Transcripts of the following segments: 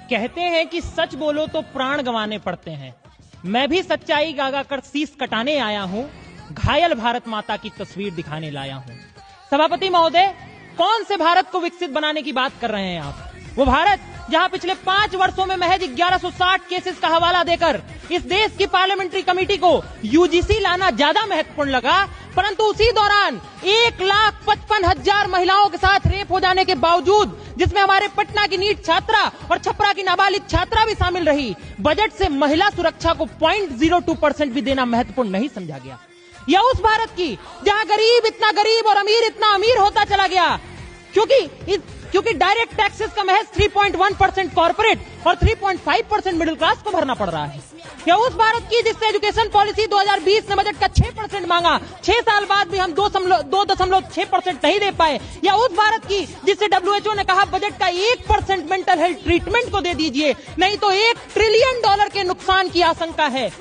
कहते हैं कि सच बोलो तो प्राण गंवाने पड़ते हैं। मैं भी सच्चाई गागा कर शीश कटाने आया हूं, घायल भारत माता की तस्वीर दिखाने लाया हूं। सभापति महोदय, कौन से भारत को विकसित बनाने की बात कर रहे हैं आप? वो भारत जहां पिछले 5 वर्षों में महज 1160 केसेस का हवाला देकर इस देश की पार्लियामेंट्री कमेटी को यूजीसी लाना ज्यादा महत्वपूर्ण लगा, परंतु उसी दौरान 1,55,000 महिलाओं के साथ रेप हो जाने के बावजूद, जिसमें हमारे पटना की नीट छात्रा और छपरा की नाबालिग छात्रा भी शामिल रही, बजट से महिला सुरक्षा को 0.02% भी देना महत्वपूर्ण नहीं समझा गया। या उस भारत की जहां गरीब इतना गरीब और अमीर इतना अमीर होता चला गया क्योंकि डायरेक्ट टैक्सेस का महज 3.1% कॉर्पोरेट और 3.5% मिडिल क्लास को भरना पड़ रहा है। या उस भारत की जिससे एजुकेशन पॉलिसी 2020 ने बजट का 6% मांगा, 6 साल बाद भी हम 2.6% नहीं दे पाए। या उस भारत की जिससे WHO ने कहा बजट का 1% मेंटल हेल्थ ट्रीटमेंट को दे दीजिए, नहीं तो $1 ट्रिलियन के नुकसान की आशंका है।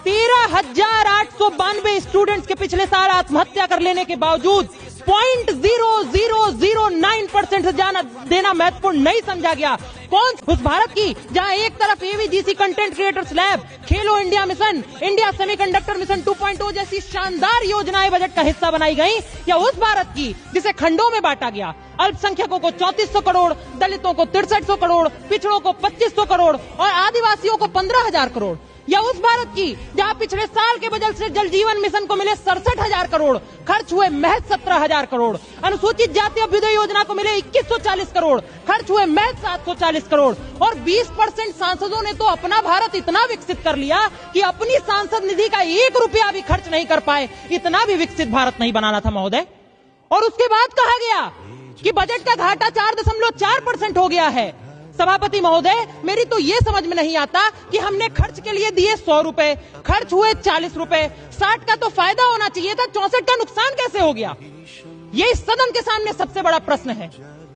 13,892 स्टूडेंट्स के पिछले साल आत्महत्या कर लेने के बावजूद 0.0009% से ज्यादा देना महत्वपूर्ण नहीं समझा गया। कौन उस भारत की जहां एक तरफ AVGC कंटेंट क्रिएटर्स लैब, खेलो India mission, India semiconductor mission 2.0 जैसी शानदार योजनाएं बजट का हिस्सा बनाई गई। या उस भारत की जिसे खंडों में बांटा गया, अल्पसंख्यकों को 3400 करोड़, दलितों को 6300 करोड़, पिछड़ों को 2500 करोड़ और आदिवासियों को 15,000 करोड़। या उस भारत की जहां पिछले साल के बजट से जल जीवन मिशन को मिले 67,000 करोड़, खर्च हुए महज 17,000 करोड़। अनुसूचित जाति अभ्युदय योजना को मिले 2140 करोड़, खर्च हुए महज 740 करोड़। और 20% सांसदों ने तो अपना भारत इतना विकसित कर लिया कि अपनी सांसद निधि का 1 रुपया भी खर्च नहीं कर पाए। इतना भी विकसित भारत नहीं बनाना था महोदय। और उसके बाद कहा गया कि बजट का घाटा 4.4% हो गया है। सभापति महोदय, मेरी तो ये समझ में नहीं आता कि हमने खर्च के लिए दिए 100 रुपए, खर्च हुए 40 रुपए, 60 का तो फायदा होना चाहिए था, 64 का नुकसान कैसे हो गया? ये इस सदन के सामने सबसे बड़ा प्रश्न है।